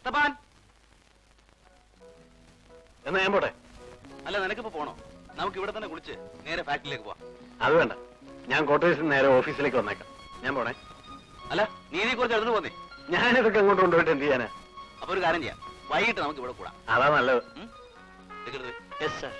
എസ്തപ്പാൻ, എന്നാ ഞാൻ പോട്ടെ. അല്ല നിനക്കിപ്പോ പോണോ? നമുക്ക് ഇവിടെ തന്നെ കുളിച്ച് നേരെ ഫാക്ടറിയിലേക്ക് പോവാം. അത് വേണ്ട, ഞാൻ ക്വാർട്ടേഴ്സിൽ നേരെ ഓഫീസിലേക്ക് വന്നേക്കാം. ഞാൻ പോണേ. അല്ല നീ ഇതിനെ കുറിച്ച് എടുത്തു പോന്നേ. ഞാനിതൊക്കെ അങ്ങോട്ട് കൊണ്ടുപോയിട്ട് എന്ത് ചെയ്യാനാ? അപ്പൊ ഒരു കാര്യം ചെയ്യാം, വൈകിട്ട് നമുക്ക് ഇവിടെ കൂടാം. അതാ നല്ലത്. Yes sir.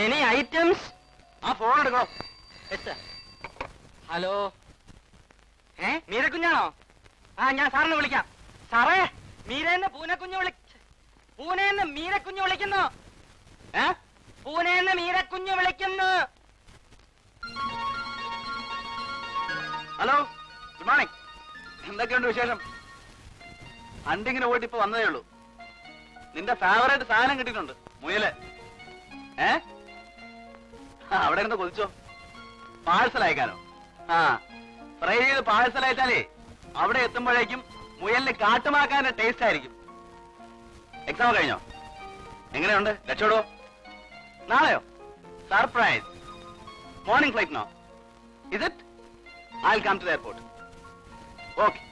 Any items? ആ ഫോൺ എടുക്കണോ? Yes, sir. ഹലോ, മീരക്കുഞ്ഞാണോ? ആ, ഞാൻ സാറിനെ വിളിക്കാം. സാറേ, മീരേന്ന് പൂനെന്ന് മീരക്കുഞ്ഞ് വിളിക്കുന്നു. പൂനെന്ന് മീരക്കുഞ്ഞ് വിളിക്കുന്നു. Hello, good morning. എന്തൊക്കെയുണ്ട് വിശേഷം? ഹണ്ടിങ്ങിന് പോയിട്ട് ഇപ്പൊ വന്നതേ ഉള്ളൂ. നിന്റെ ഫേവറേറ്റ് സാധനം കിട്ടിയിട്ടുണ്ട്, മുയല്. അവിടെ ഇരുന്ന് കൊതിച്ചോ? പാഴ്സൽ അയക്കാനോ? ആ, ഫ്രൈ ചെയ്ത് പാഴ്സൽ അയച്ചാലേ അവിടെ എത്തുമ്പോഴേക്കും മുയലിന് കാട്ടുമാക്കാന്റെ ടേസ്റ്റ് ആയിരിക്കും. എക്സാം കഴിഞ്ഞോ? എങ്ങനെയുണ്ട്? രക്ഷോടോ? നാളെയോ? Surprise. Morning flight no? Is it? I'll come to the airport. Okay.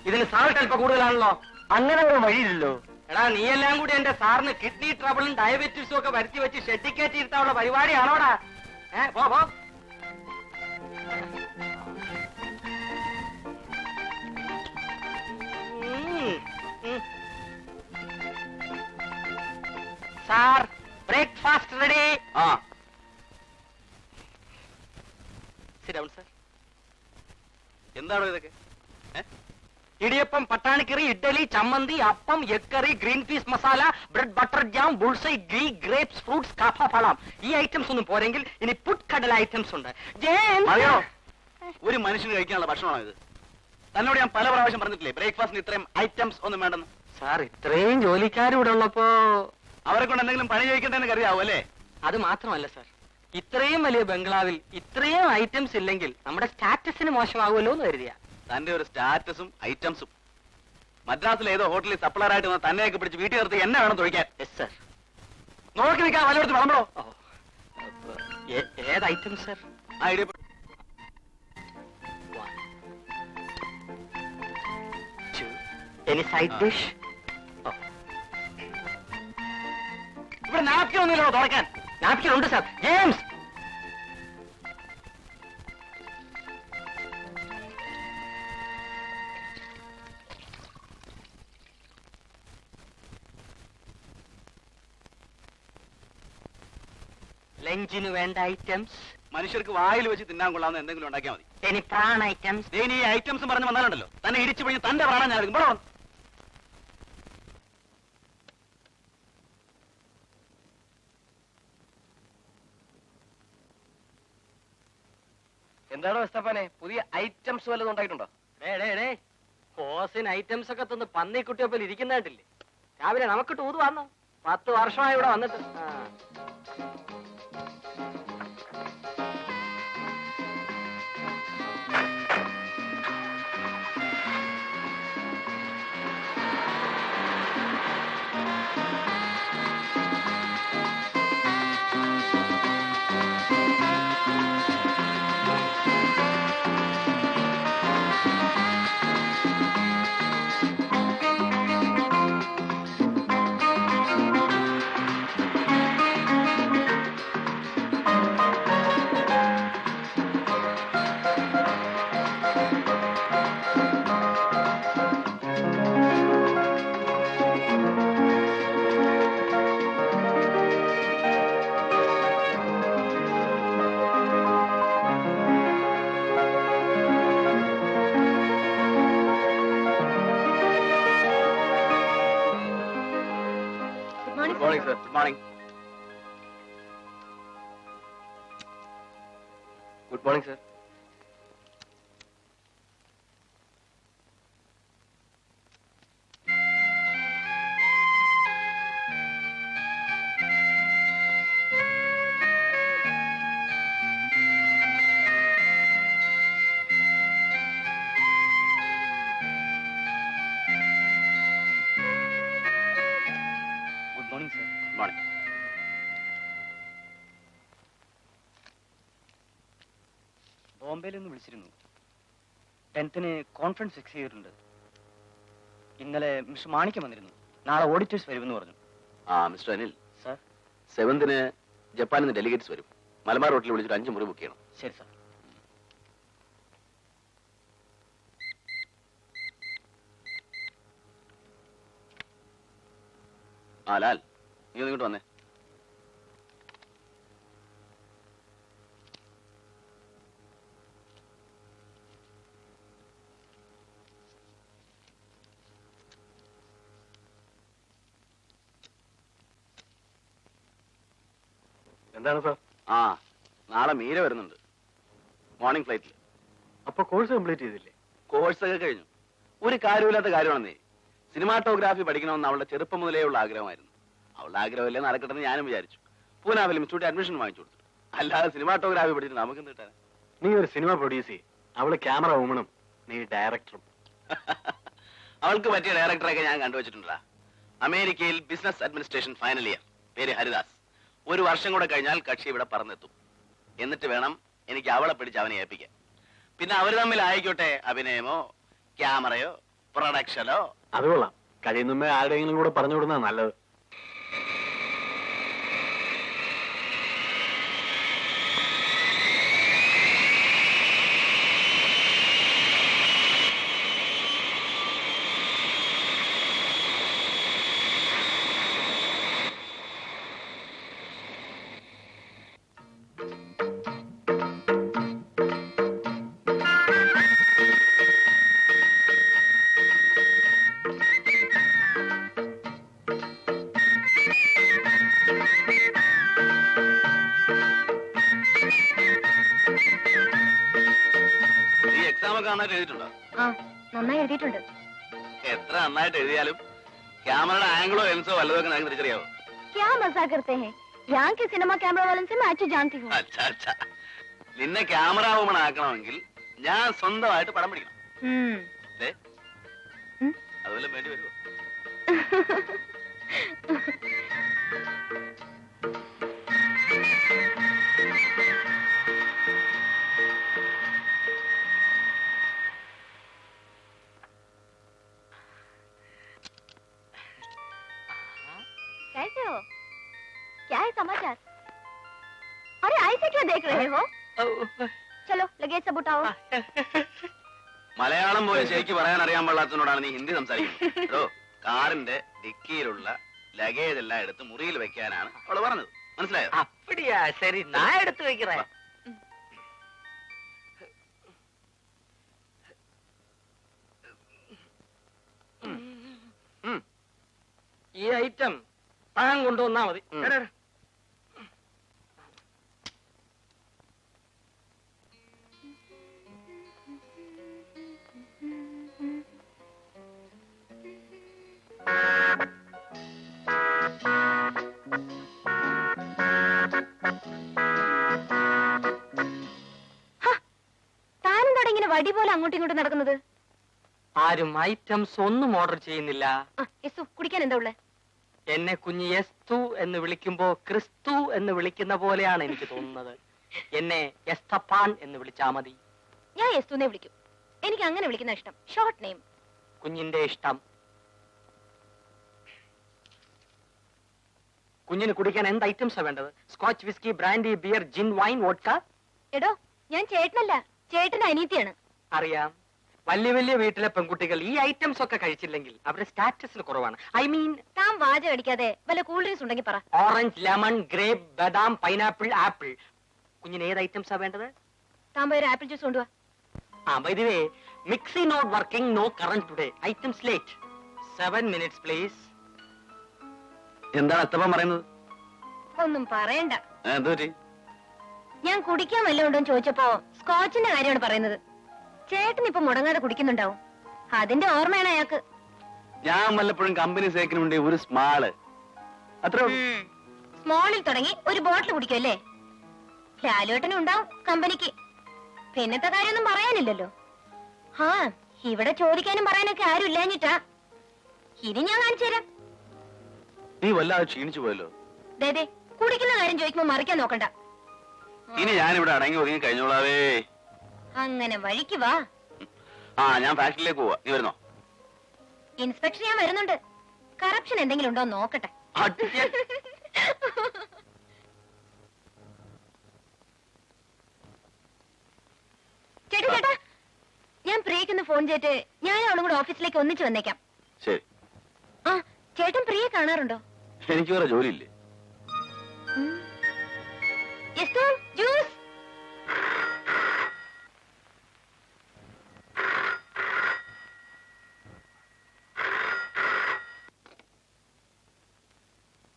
ഇതിന് സാൾട്ട് അല്പം കൂടുതലാണല്ലോ. അങ്ങനെ ഒരു വഴിയില്ലല്ലോ. എടാ, നീ എല്ലാം കൂടി എന്റെ സാറിന് കിഡ്നി ട്രബിളും ഡയബറ്റീസും ഒക്കെ വരുത്തി വെച്ച് ഷെഡിക്കേറ്റ് ഇരുത്താനുള്ള പരിപാടിയാണോടാ? പോ. Sir, breakfast ready. ആ, സിറ്റ് ഡൗൺ സർ. എന്താണോ ഇതൊക്കെ? ഇടിയപ്പം, പട്ടാണിക്കറി, idli, chammanthi, appam, egg curry, green peas masala, bread butter jam, bull's eye, ghee, grapes, fruits, കാഫ, ഫളം. ഈ ഐറ്റംസ് ഒന്നും പോരെങ്കിൽ ഇനി പുട്കടല ഐറ്റംസ് ഉണ്ട്. അറിയോ, ഒരു മനുഷ്യന് കഴിക്കാനുള്ള ഭക്ഷണമാണോ ഇത്? തന്നോട് ഞാൻ പല പ്രാവശ്യം പറഞ്ഞിട്ടില്ലേ ബ്രേക്ക്ഫാസ്റ്റിന് ഇത്രയും ഐറ്റംസ് ഒന്നും വേണ്ടെന്ന്? സാർ, ഇത്രയും ജോലിക്കാർ ഇവിടെ ഉള്ളപ്പോ അവരെ കൊണ്ട് എന്തെങ്കിലും പണി ചെയ്യിക്കണ്ടെന്ന് കരുതാവൂ അല്ലേ? അത് മാത്രമല്ല സാർ, ഇത്രയും വലിയ ബംഗ്ലാവിൽ ഇത്രയും ഐറ്റംസ് ഇല്ലെങ്കിൽ നമ്മുടെ സ്റ്റാറ്റസിന് മോശമാകുമല്ലോ എന്ന് കരുതിയ. തന്റെ ഒരു സ്റ്റാറ്റസും ഐറ്റംസും. മദ്രാസിൽ ഏതോ ഹോട്ടലിൽ സപ്ലർ ആയിട്ട് വന്ന തന്നെയൊക്കെ പിടിച്ച് വീട്ടിൽ നിർത്തി എന്നെ വേണം തൊഴിക്കാൻ. Yes sir. നോക്കി നിൽക്കാൻ വല്ലയിടത്ത് വളമ്പോ. ഏത് item sir? Idea any side dish? ഇവിടെ നാപ്കിൻ ഒന്നുമില്ലോ തുറക്കാൻ? നാപ്കിൻ ഉണ്ട് സാർ. ജെയിംസ്, ലഞ്ചിന് വേണ്ട ഐറ്റംസ്. മനുഷ്യർക്ക് വായിൽ വെച്ച് തിന്നാൻ കൊള്ളാവുന്ന എന്തെങ്കിലും ഉണ്ടാക്കിയാൽ മതി. Any PRAN items? ഈ ഐറ്റംസ് പറഞ്ഞ് വന്നാലുണ്ടല്ലോ തന്നെ ഇടിച്ചു പിഴിഞ്ഞ് തന്റെ പ്രാണൻ ഞാൻ എടുക്കും. എന്താണോ എസ്തപ്പാനെ, പുതിയ ഐറ്റംസ് വല്ലതും ഉണ്ടായിട്ടുണ്ടോ? ഹോസിന് ഐറ്റംസ് ഒക്കെ തന്ന് പന്നിക്കുട്ടിയൊപ്പം ഇരിക്കുന്നതായിട്ടില്ലേ? രാവിലെ നമുക്ക് ടൂർ വന്നു. 10 വർഷമായി ഇവിടെ വന്നിട്ട്. Morning sir. Good morning. Good morning sir. Good morning sir. Good morning. ബോംബെയിൽ നിന്ന് വിളിച്ചിരുന്നു. 10th കോൺഫറൻസ് ഫിക്സ് ചെയ്തിട്ടുണ്ട്. ഇന്നലെ മിസ്റ്റർ മാണിക്യം വന്നിരുന്നു. നാളെ ഓഡിറ്റേഴ്സ് വരുമെന്ന് പറഞ്ഞു. ആ മിസ്റ്റർ അനിൽ, സർ. 7th ജപ്പാനിൽ നിന്ന് ഡെലിഗേറ്റ്സ് വരും. മലബാർ റോട്ടിൽ വിളിച്ചിട്ട് 5 മുറി ബുക്ക് ചെയ്യണം. ശരി സർ. ആ ലാൽ, നീ ഒന്ന് ഇങ്ങോട്ട് വന്നേ. എന്താണ് സാർ? ആ, നാളെ മീര വരുന്നുണ്ട്. മോർണിംഗ് ഫ്ലൈറ്റിൽ. അപ്പൊ കോഴ്സ് കംപ്ലീറ്റ് ചെയ്തില്ലേ? കോഴ്സൊക്കെ കഴിഞ്ഞു. ഒരു കാര്യമില്ലാത്ത കാര്യമാണെന്നേ. സിനിമാറ്റോഗ്രാഫി പഠിക്കണമെന്ന് അവളുടെ ചെറുപ്പം മുതലേ ഉള്ള ആഗ്രഹമായിരുന്നു. അവളുടെ ആഗ്രഹമല്ലേ നടക്കട്ടെന്ന് ഞാനും വിചാരിച്ചു. പൂനാ ഫിലിം ഇൻസ്റ്റിറ്റ്യൂട്ട് അഡ്മിഷൻ വാങ്ങിച്ചു കൊടുത്തു. അല്ലാതെ സിനിമാറ്റോഗ്രാഫി പഠിച്ചിട്ട് നമുക്ക് കിട്ടാൻ. നീ ഒരു സിനിമ പ്രൊഡ്യൂസ് ചെയ്യും. അവള് ക്യാമറ വുമണും നീ ഡയറക്ടറും. അവൾക്ക് പറ്റിയ ഡയറക്ടറൊക്കെ ഞാൻ കണ്ടുവച്ചിട്ടുണ്ടാ. അമേരിക്കയിൽ ബിസിനസ് അഡ്മിനിസ്ട്രേഷൻ ഫൈനൽ ഇയർ, പേര് ഹരിദാസ്. 1 വർഷം കൂടെ കഴിഞ്ഞാൽ കക്ഷി ഇവിടെ പറന്നെത്തും. എന്നിട്ട് വേണം എനിക്ക് അവളെ പിടിച്ച് അവനെ ഏൽപ്പിക്കാൻ. പിന്നെ അവർ തമ്മിൽ ആയിക്കോട്ടെ, അഭിനയമോ ക്യാമറയോ പ്രൊഡക്ഷനോ. അത് കൊള്ളാം. കഴിയുന്നുമ്പേ ആരുടെയെങ്കിലും കൂടെ പറഞ്ഞു വിടുന്നതാ നല്ലത്. ഈ എക്സാം ഒക്കെ നന്നായിട്ട് എഴുതിയിട്ടുണ്ടോ? നന്നായി എഴുതിയിട്ടുണ്ട്. എത്ര നന്നായിട്ട് എഴുതിയാലും ക്യാമറയുടെ ആംഗിളോ ലെൻസോ വല്ലതൊക്കെ നമുക്ക് തിരിച്ചറിയാവോ? क्या मजाक करते हैं? यहाँ के सिनेमा कैमरा वालों से मैं अच्छी जानती हूँ. അച്ഛാ അച്ഛാ, നിന്നെ ക്യാമറ വുമൺ ആക്കണമെങ്കിൽ ഞാൻ സ്വന്തമായിട്ട് പടം പിടിക്കണം. ദേ, അതുപോലെ വേണ്ടി വരുമോ? कैसे हो? क्या है समाचार? अरे ऐसे क्यों देख रहे हो? चलो लगेज सब उठाओ. മലയാളം പോലെ ശരിക്ക് പറയാൻ അറിയാൻ പാടാത്തതിനോടാണ് നീ ഹിന്ദി സംസാരിക്കുന്നത്. കേട്ടോ, കാറിന്റെ ഡിക്കിയിലുള്ള ലഗേജ് എല്ലാം എടുത്ത് മുറിയിൽ വെക്കാനാണ് അവള് പറഞ്ഞത്. മനസ്സിലായോ? அப்படியா? சரி, நான் எடுத்து வைக்கிறேன். ഈ ഐറ്റം താൻ കൊണ്ടുവന്നാ മതി. എടാ, എടാ. താനും തുടങ്ങി ഇങ്ങനെ വടി പോലെ അങ്ങോട്ടും ഇങ്ങോട്ടും നടക്കുന്നത്. ആരും ഐറ്റംസ് ഒന്നും ഓർഡർ ചെയ്യുന്നില്ല. യെസു, കുടിക്കാൻ എന്താ ഉള്ളേ? എന്നെ കുഞ്ഞ് എസ്തു എന്ന് വിളിക്കുമ്പോ ക്രിസ്തു എന്ന് വിളിക്കുന്ന പോലെയാണ് എനിക്ക് തോന്നുന്നത്. എന്നെ എസ്തപ്പാൻ എന്ന് വിളിച്ചാ മതി. ഞാൻ യെസ്തുനെ വിളിക്കും. എനിക്ക് അങ്ങനെ വിളിക്കുന്ന ഇഷ്ടം. Short name. കുഞ്ഞിന്റെ ഇഷ്ടം. കുഞ്ഞിന് കുടിക്കാൻ എന്ത് ഐറ്റംസാ വേണ്ടത്? സ്കോച്ച്, വിസ്കി, ബ്രാൻഡി, ബിയർ, ജിൻ, വൈൻ, വോഡ്ക? എടോ, ഞാൻ ചേട്ടനല്ല, ചേട്ടന്റെ അനിയത്തിയാണ്. അറിയാം. വലിയ വലിയ വീട്ടിലെ പെൺകുട്ടികൾ ഈ ഐറ്റംസ് ഒക്കെ കഴിച്ചില്ലെങ്കിൽ അവരുടെ സ്റ്റാറ്റസിന് കുറവാണ്. ഐ മീൻ, താൻ വാച അടിക്കാതെ വല്ല കൂൾ ഡ്രിങ്ക്സ് ഉണ്ടെങ്കിൽ പറ. ഓറഞ്ച്, ലെമൺ, ഗ്രേപ്പ്, ബദാം, പൈനാപ്പിൾ, ആപ്പിൾ. കുഞ്ഞിന് ഏത് ഐറ്റംസാ വേണ്ടത്? താൻ പോയി ഒരു ആപ്പിൾ ജ്യൂസ് കൊണ്ടുവാ. By the way, mixie not working, no current today. Items late. 7 minutes, please. എന്താണ് അത്തപ്പം പറയുന്നത്? ഒന്നും പറയണ്ട. എന്ത് പറ്റി? ഞാൻ കുടിക്കാൻ വല്ലതും ഉണ്ടോ ചോദിച്ചപ്പോ സ്കോച്ചിന്റെ കാര്യമാണ് പറയുന്നത്. ചേട്ടൻ ഇപ്പൊ മുടങ്ങാതെ കുടിക്കുന്നുണ്ടാവും. അതിന്റെ ഓർമ്മയാണ് അയാൾക്ക്. ഞാൻ വല്ലപ്പോഴും കമ്പനി സേക്കിനുണ്ട് ഒരു സ്മാള്, അത്ര. സ്മോളിൽ തുടങ്ങി ഒരു ബോട്ടിൽ കുടിക്കുമല്ലേ? ലാലുവേട്ടനും ഉണ്ടാവും കമ്പനിക്ക്. പിന്നത്തെ കാര്യമൊന്നും പറയാനില്ലല്ലോ. ആ, ഇവിടെ ചോദിക്കാനും പറയാനൊക്കെ ആരും ഇല്ലാഞ്ഞിട്ടാ. ഇത് ഞാൻ കാണിച്ചു തരാം. നീ വല്ലാതെ ക്ഷീണിച്ചു പോയല്ലോ. ദേ കുടിക്കുന്ന കാര്യം ചോദിക്കുമ്പോ മറിക്കാൻ നോക്കണ്ട. ഇനി ഞാനിവിടെ അടങ്ങി ഒതുങ്ങി കഴിഞ്ഞോളാവേ. അങ്ങനെ വഴിക്ക് വാ. ആ, ഞാൻ ഫാക്ടറിയിലേക്ക് പോവാ. നീ വരുന്നോ? ഇൻസ്പെക്ടർ ഞാൻ വരുന്നുണ്ട്. കറപ്ഷൻ എന്തെങ്കിലും ഉണ്ടോ നോക്കട്ടെ. ചേട്ടാ ചേട്ടാ, ഞാൻ പ്രിയക്കൊന്ന് ഫോൺ ചെയ്തിട്ട് ഞാൻ അവളും കൂടെ ഓഫീസിലേക്ക് ഒന്നിച്ച് വന്നേക്കാം. ശരി. ആ, ചേട്ടൻ പ്രിയെ കാണാറുണ്ടോ? എനിക്ക് വേറെ ജോലിയില്ലേ? ജ്യൂസ്.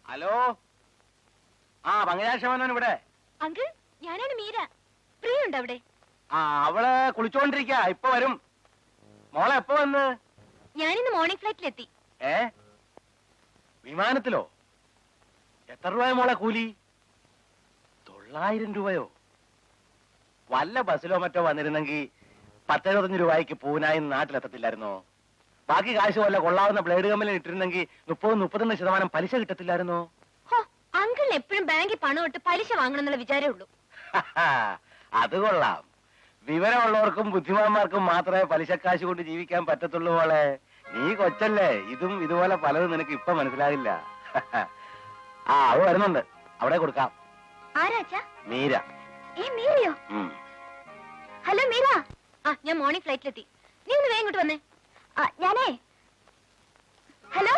ഹലോ. ആ, പങ്കജാക്ഷമനോൻ ഇവിടെ. അങ്കിൾ, ഞാനാണ് മീര. പ്രിയ ഉണ്ട് അവിടെ? ആ, അവള് കുളിച്ചോണ്ടിരിക്ക. ഇപ്പൊ വരും. മോളെ എപ്പോ വന്ന്? ഞാനിന്ന് മോർണിംഗ് ഫ്ലൈറ്റിലെത്തി. വിമാനത്തിലോ? എത്ര രൂപയോ മോളെ കൂലി? 900 രൂപയോ? വല്ല ബസ്സിലോ മറ്റോ വന്നിരുന്നെങ്കിൽ 10-25 രൂപയ്ക്ക് പൂനായി നാട്ടിലെത്തത്തില്ലായിരുന്നോ? ബാക്കി കാശ് വല്ല കൊള്ളാവുന്ന ബ്ലേഡ് കമ്പനി ഇട്ടിരുന്നെങ്കിൽ 30-31% പലിശ കിട്ടത്തില്ലായിരുന്നോ? അങ്കിൾ എപ്പോഴും ബാങ്കിൽ പണം ഇട്ട് പലിശ വാങ്ങണം എന്നുള്ള വിചാരമേ ഉള്ളൂ. അത് കൊള്ളാം. വിവരമുള്ളവർക്കും ബുദ്ധിമാന്മാർക്കും മാത്രമേ പലിശക്കാശ് കൊണ്ട് ജീവിക്കാൻ പറ്റത്തുള്ളൂ മോളെ. നീ കൊച്ചല്ലേ, ഇതും ഇതുപോലെ പലതും നിനക്ക് ഇപ്പൊ മനസ്സിലാകില്ല. ആ, അത് വരുന്നുണ്ട്. അവിടെ കൊടുക്കാം. ആരാച്ചാ? മീര. മീരയോ? ഹലോ മീര. ആ, ഞാൻ മോർണിംഗ് ഫ്ലൈറ്റിലെത്തി. നീ ഒന്ന് വേഗം ഇങ്ങോട്ട് വന്നേ. ഞാനേ. Hello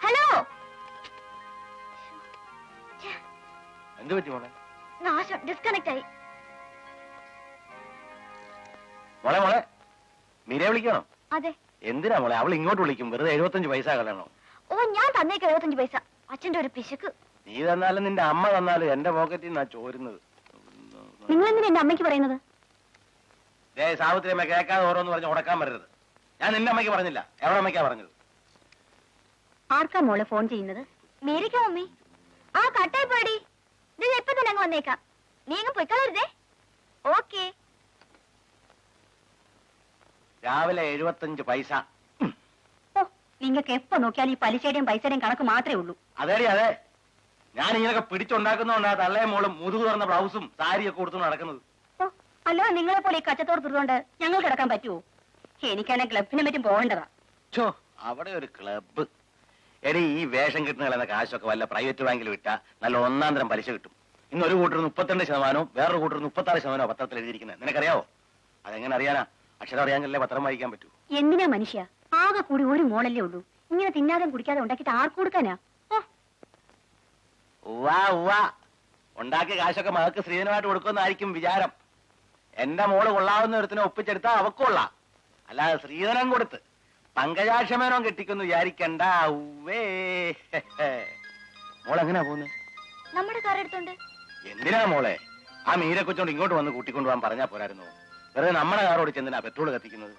hello. എന്ത് പറ്റി മോളെ? നാശം, ഡിസ്കണക്ട് ആയി. മോളെ മോളെ മീരയെ വിളിക്കണോ? അതെ. എന്തിനാ മോളെ? അവൾ ഇങ്ങോട്ട് വിളിക്കും. വെറുതെ 75 പൈസ കളയണോ? ഓ, ഞാൻ തന്നേക്ക് 75 പൈസ. അച്ഛന്റെ ഒരു പിശുക്ക്. നീ തന്നാലും നിന്റെ അമ്മ തന്നാലും എന്റെ പോക്കറ്റിൽ നിന്നാ ചോരുന്നത്. നിങ്ങൾ എന്തിനാ എന്റെ അമ്മയ്ക്ക് പറയുന്നത്? സാവിത്രി അമ്മ കേൾക്കാതെ ഓരോന്ന് പറഞ്ഞ് ഉടക്കാൻ വരരുത്. ഞാൻ നിന്റെ അമ്മയ്ക്ക് പറഞ്ഞില്ല. എവിടെ അമ്മയ്ക്കാ പറഞ്ഞത്? ആർക്കാ മോളെ ഫോൺ ചെയ്യുന്നത്? മീരയ്ക്കോ മമ്മി? ആ, കട്ടായി പോടി. ഇത് ഇപ്പൊ തന്നെ അങ്ങ് വന്നേക്കാം. നീ അങ്ങ് പൊയ്ക്കളരുതേ. ഓക്കെ. രാവിലെ 75 പൈസ. ഓ, നിങ്ങൾക്ക് എപ്പോ നോക്കിയാൽ ഈ പലിശയുടെയും പൈസയുടെയും കണക്ക് മാത്രമേ ഉള്ളൂ. അതേടി അതെ. ഞാൻ ഇങ്ങനൊക്കെ പിടിച്ചുണ്ടാക്കുന്നോണ്ടാ തള്ളയും മോളും മുതുകു തുറന്ന ബ്ലൗസും സാരിയൊക്കെ കൊടുത്തു നടക്കുന്നത്. ഓ, അല്ലോ നിങ്ങളെ പോലെ ഈ കച്ചത്തോട് തീർന്നുകൊണ്ട് ഞങ്ങൾ കിടക്കാൻ പറ്റുമോ? എനിക്കാണെ ക്ലബിനെ പറ്റും പോകേണ്ടതാ. ഛോ, അവിടെ ഒരു ക്ലബ്ബ്. എടി, ഈ വേഷം കിട്ടുന്ന കളയുന്ന കാശൊക്കെ വല്ല പ്രൈവറ്റ് ബാങ്കിൽ വിട്ടാ നല്ല ഒന്നാന്തരം പലിശ കിട്ടും. ഇന്നൊരു കൂട്ടർ 32%, വേറൊരു കൂട്ടർ 36% പത്രത്തിൽ എഴുതിയിരിക്കുന്നത്. നിനക്കറിയാവോ? അതെങ്ങനെ അറിയാനാ? അക്ഷരം അറിയാനല്ലേ പത്രം വായിക്കാൻ പറ്റൂ. എന്തിനാ മനുഷ്യ? ആകെ കൂടി ഒരു മോളല്ലേ ഉള്ളൂ. ഇങ്ങനെ തിന്നാതെ കുടിക്കാതെ ഉണ്ടാക്കിയിട്ട് ആർക്ക് കൊടുക്കാനാ? ഉവ്വാ ഉവ്വാ. ഉണ്ടാക്കിയ കാശൊക്കെ മകൾക്ക് സ്ത്രീധനമായിട്ട് കൊടുക്കുമെന്നായിരിക്കും വിചാരം. എന്റെ മോള് കൊള്ളാവുന്ന ഒരുത്തിനെ ഒപ്പിച്ചെടുത്താ അവക്കൊള്ളാം. അല്ലാതെ സ്ത്രീധനം കൊടുത്ത് പങ്കജാക്ഷമേനോ കെട്ടിക്കൊന്ന് വിചാരിക്കണ്ട. ഉവ്വേ. മോളെങ്ങനാ പോകുന്നത്? നമ്മുടെ കാർ എടുത്തോണ്ട്. എന്തിനാ മോളെ? ആ മീരെ കൊച്ചോണ്ട് ഇങ്ങോട്ട് വന്ന് കൂട്ടിക്കൊണ്ടുപോകാൻ പറഞ്ഞാ പോരായിരുന്നു? വെറുതെ നമ്മുടെ കാറോട് ചെന്തിനാ പെട്രോൾ കത്തിക്കുന്നത്?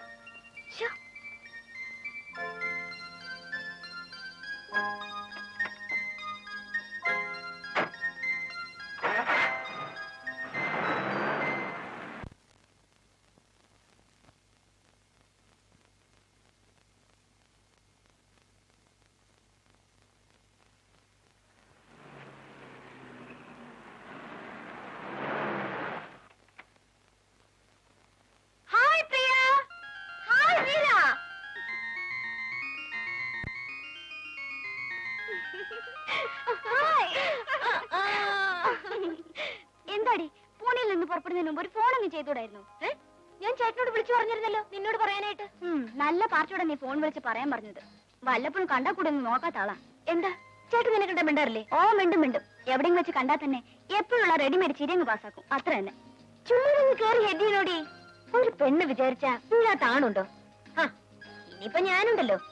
എന്താടി, പൂനെയിൽ നിന്ന് പുറപ്പെടുന്നതിന് മുമ്പ് ഒരു ഫോണൊന്നും ചെയ്തൂടായിരുന്നു? ഞാൻ ചേട്ടനോട് വിളിച്ചു പറഞ്ഞിരുന്നല്ലോ നിന്നോട് പറയാനായിട്ട്. നല്ല പാർട്ടിയോടെ നീ ഫോൺ വിളിച്ച് പറയാൻ പറഞ്ഞത്. വല്ലപ്പോഴും കണ്ടാ കൂടെ ഒന്ന് നോക്കാത്ത ആളാ. എന്താ ചേട്ടൻ നിന്നെ കണ്ട മിണ്ടാറില്ലേ? ഓ, മിണ്ടും. എവിടെയും വെച്ച് കണ്ടാ തന്നെ എപ്പോഴുള്ള റെഡിമേഡ് ചിരിയങ്ങ് പാസ്സാക്കും. അത്ര തന്നെ. ചുമ്മാ കേറി ഹെഡിനോടി. ഒരു പെണ്ണ് വിചാരിച്ചാ ഇല്ലാത്ത ആണുണ്ടോ? ഇനിയിപ്പൊ ഞാനുണ്ടല്ലോ.